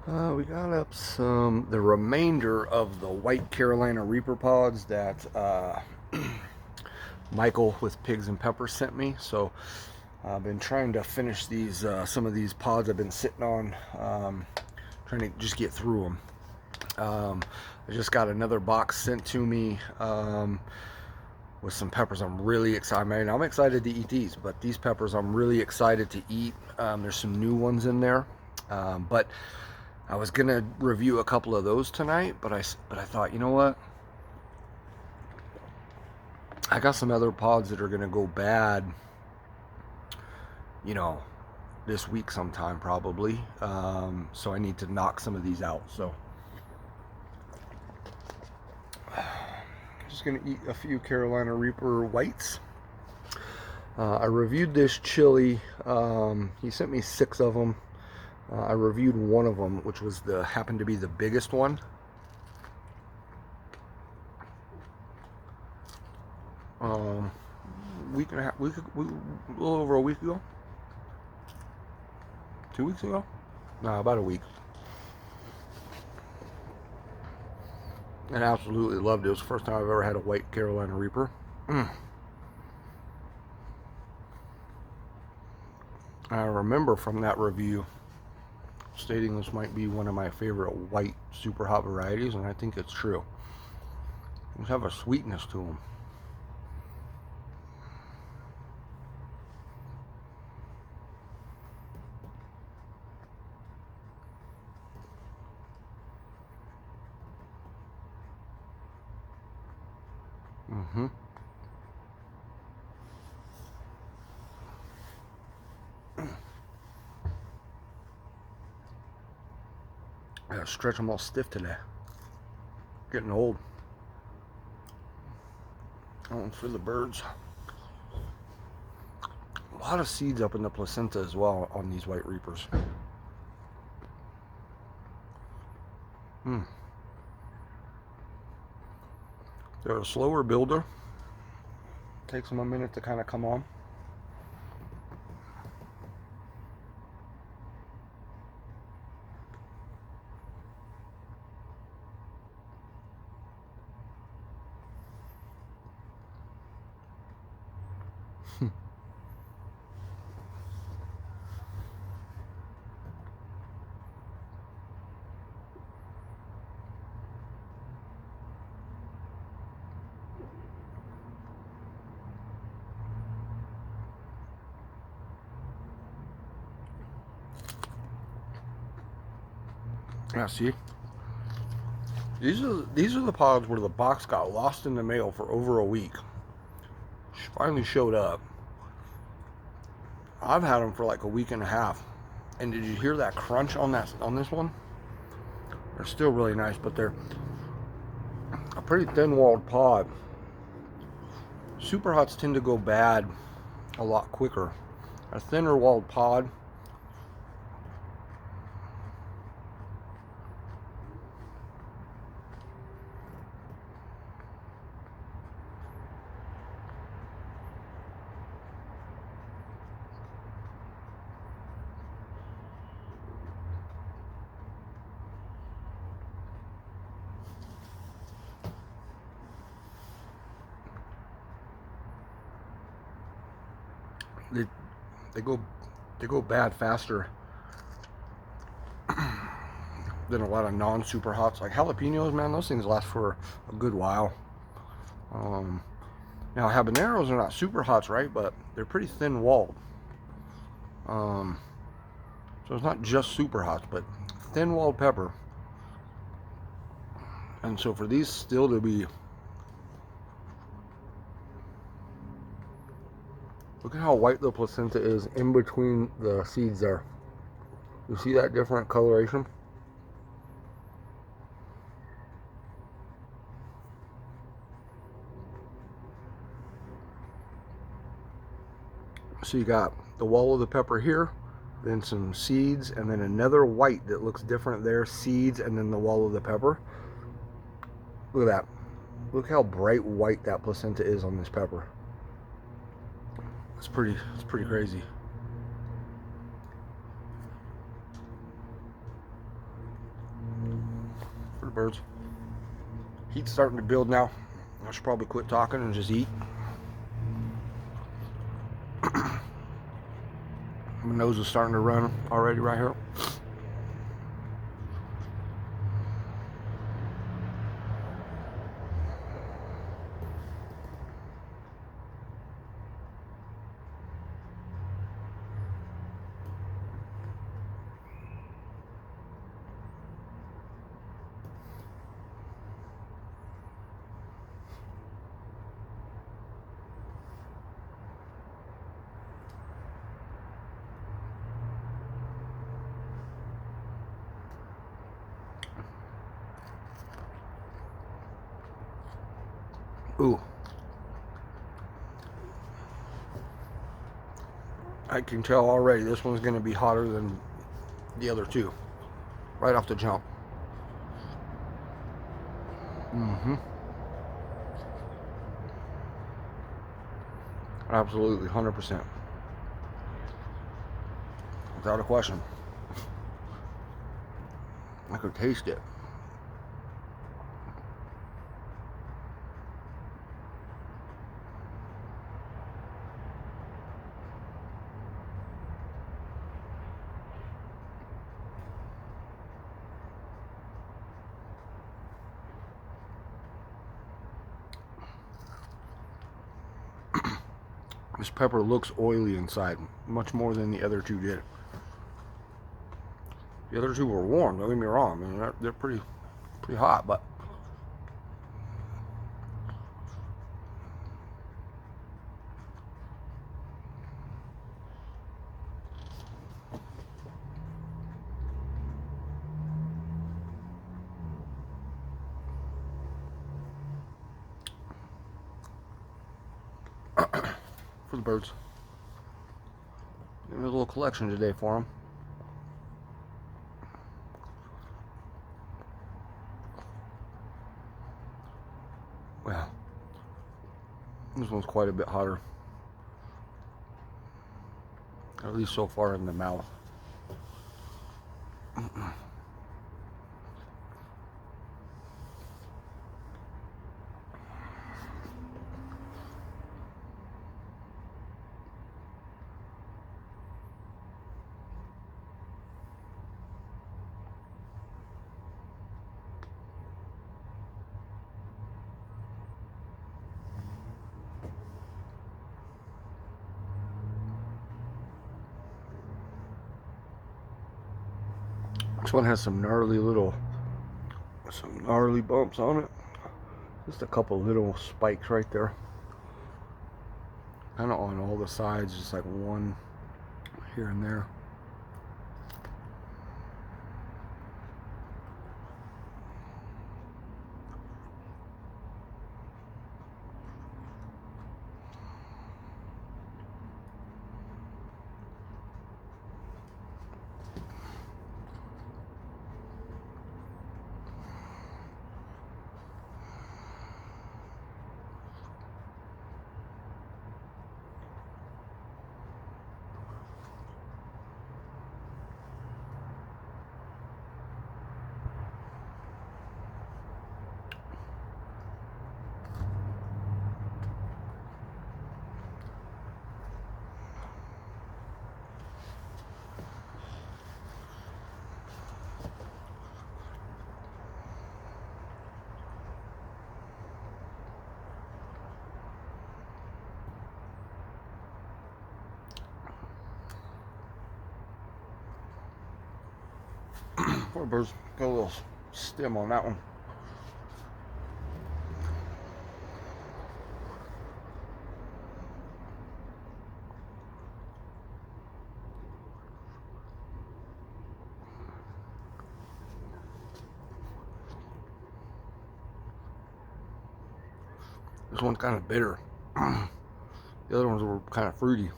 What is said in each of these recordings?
We got up the remainder of the white Carolina Reaper pods that Michael with Pigs and Peppers sent me. So I've been trying to finish these, some of these pods I've been sitting on, trying to just get through them. I just got another box sent to me with some peppers. I'm really excited. I mean, I'm excited to eat these, but these peppers I'm really excited to eat. There's some new ones in there, but I was gonna review a couple of those tonight, but I thought, you know what? I got some other pods that are gonna go bad, you know, this week sometime probably. So I need to knock some of these out. So just gonna eat a few Carolina Reaper whites. I reviewed this chili. He sent me 6 of them. I reviewed one of them, which was happened to be the biggest one. Week and a half, a little over a week ago. 2 weeks ago? No, about a week. And I absolutely loved it. It was the first time I've ever had a white Carolina Reaper. I remember from that review stating this might be one of my favorite white super hot varieties, and I think it's true. They have a sweetness to them. Mm-hmm. I gotta stretch them all stiff today. Getting old. Oh, for the birds. A lot of seeds up in the placenta as well on these white reapers. They're a slower builder. Takes them a minute to kind of come on. Yeah, see? These are the pods where the box got lost in the mail for over a week. Finally showed up. I've had them for like a week and a half. And did you hear that crunch on this one? They're still really nice, but they're a pretty thin-walled pod. Super hots tend to go bad a lot quicker. A thinner walled pod, they they go they go bad faster than a lot of non-super hots. Like jalapenos, man, those things last for a good while. Now habaneros are not super hots, right? But they're pretty thin-walled. So it's not just super hots, but thin-walled pepper. And so for these still to be, look at how white the placenta is in between the seeds there. You see that different coloration? So you got the wall of the pepper here, then some seeds, and then another white that looks different there, seeds, and then the wall of the pepper. Look at that. Look how bright white that placenta is on this pepper. It's pretty crazy. for the birds. Heat's starting to build now. I should probably quit talking and just eat. My nose is starting to run already right here. Ooh. I can tell already this one's going to be hotter than the other two. Right off the jump. Absolutely, 100%. Without a question. I could taste it. This pepper looks oily inside, much more than the other two did. The other two were warm, don't get me wrong. I mean, they're pretty hot, but for the birds. There's a little collection today for them. Well, this one's quite a bit hotter. At least so far in the mouth. This one has some gnarly bumps on it. Just a couple little spikes right there. Kind of on all the sides, just like one here and there. Poor birds, got a little stem on that one. This one's kind of bitter. The other ones were kind of fruity.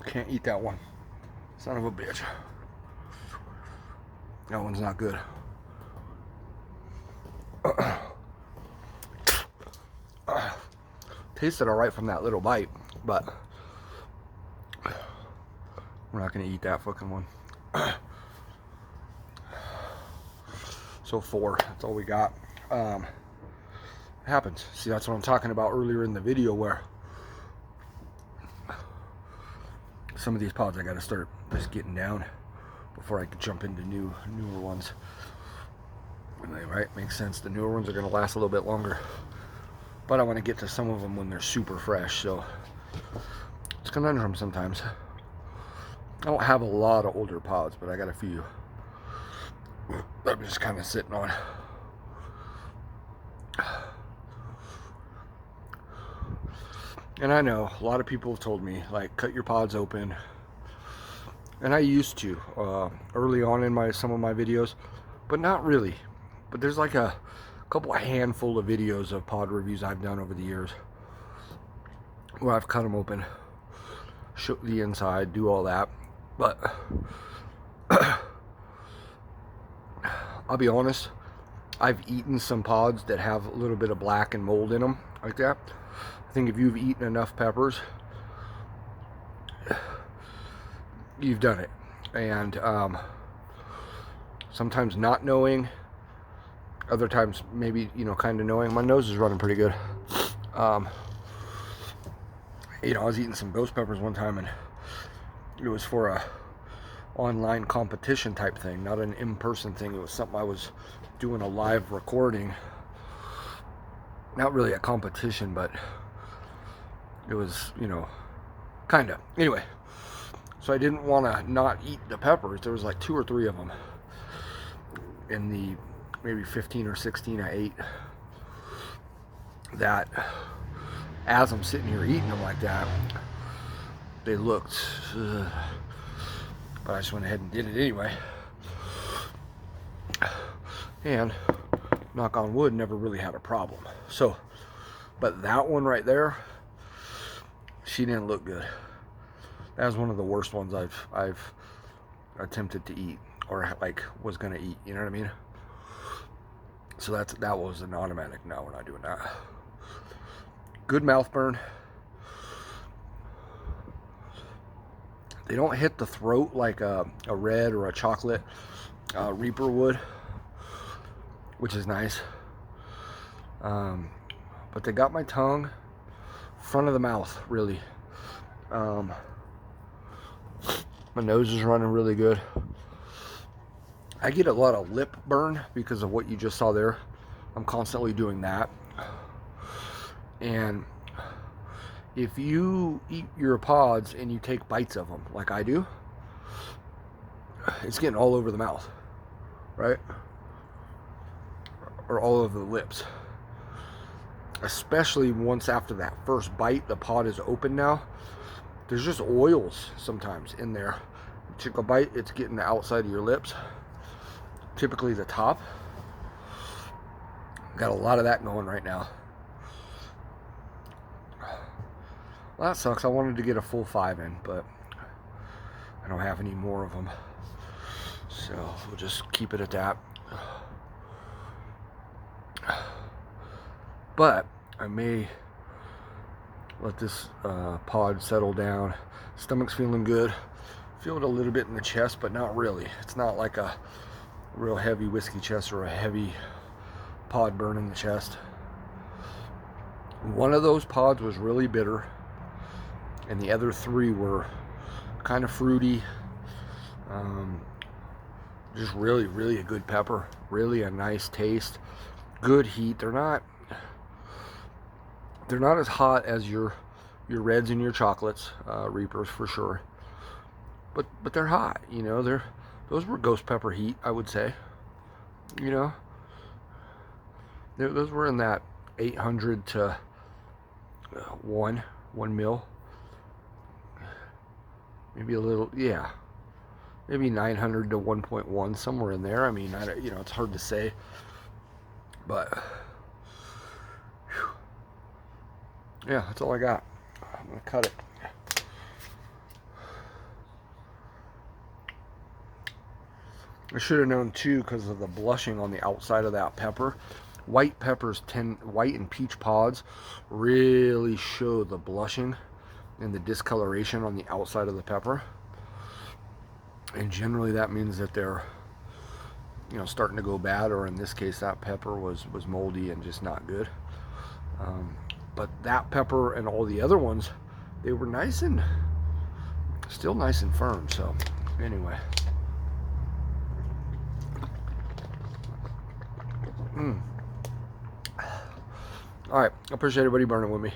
Can't eat that one. Son of a bitch. That one's not good. Tasted alright from that little bite, but we're not going to eat that fucking one. So 4, that's all we got. It happens. See, that's what I'm talking about earlier in the video, where some of these pods I got to start just getting down before I can jump into newer ones. Anyway, right? Makes sense. The newer ones are going to last a little bit longer, but I want to get to some of them when they're super fresh. So it's a conundrum sometimes. I don't have a lot of older pods, but I got a few that I'm just kind of sitting on. And I know a lot of people have told me, like, cut your pods open, and I used to early on in some of my videos, but not really. But there's like a handful of videos of pod reviews I've done over the years where I've cut them open, show the inside, do all that. But I'll be honest, I've eaten some pods that have a little bit of black and mold in them like that. I think if you've eaten enough peppers, you've done it. And sometimes not knowing, other times maybe, you know, kind of knowing. My nose is running pretty good. You know, I was eating some ghost peppers one time, and it was for a online competition type thing, not an in-person thing. It was something I was doing a live recording. Not really a competition, but it was, you know, kind of. Anyway, so I didn't want to not eat the peppers. There was like 2 or 3 of them in the maybe 15 or 16 I ate, that as I'm sitting here eating them like that, they looked, but I just went ahead and did it anyway. And knock on wood, never really had a problem. So, but that one right there, she didn't look good. That was one of the worst ones I've attempted to eat, or like was gonna eat. You know what I mean? So that was an automatic no. We're not doing that. Good mouth burn. They don't hit the throat like a red or a chocolate Reaper would, which is nice. But they got my tongue, front of the mouth, really. My nose is running really good. I get a lot of lip burn because of what you just saw there. I'm constantly doing that. And if you eat your pods and you take bites of them, like I do, it's getting all over the mouth, right? Or all over the lips. Especially once after that first bite, the pod is open now. There's just oils sometimes in there. You take a bite, it's getting the outside of your lips. Typically the top. Got a lot of that going right now. Well, that sucks. I wanted to get a full 5 in, but I don't have any more of them. So we'll just keep it at that. But I may let this pod settle down. Stomach's feeling good. Feel it a little bit in the chest, but not really. It's not like a real heavy whiskey chest or a heavy pod burn in the chest. One of those pods was really bitter, and the other 3 were kind of fruity. Just really, really a good pepper. Really a nice taste. Good heat. They're not as hot as your reds and your chocolates, Reapers for sure. But they're hot, you know. Those were ghost pepper heat, I would say. You know, those were in that 800 to 1 mil, maybe a little, yeah, maybe 900 to 1.1, somewhere in there. I mean, you know, it's hard to say, but whew. Yeah, that's all I got. I'm gonna cut it. I should have known too because of the blushing on the outside of that pepper. White peppers white and peach pods really show the blushing and the discoloration on the outside of the pepper. And generally that means that they're, you know, starting to go bad, or in this case that pepper was moldy and just not good. But that pepper and all the other ones, they were nice and still nice and firm. So anyway, all right, I appreciate everybody burning with me.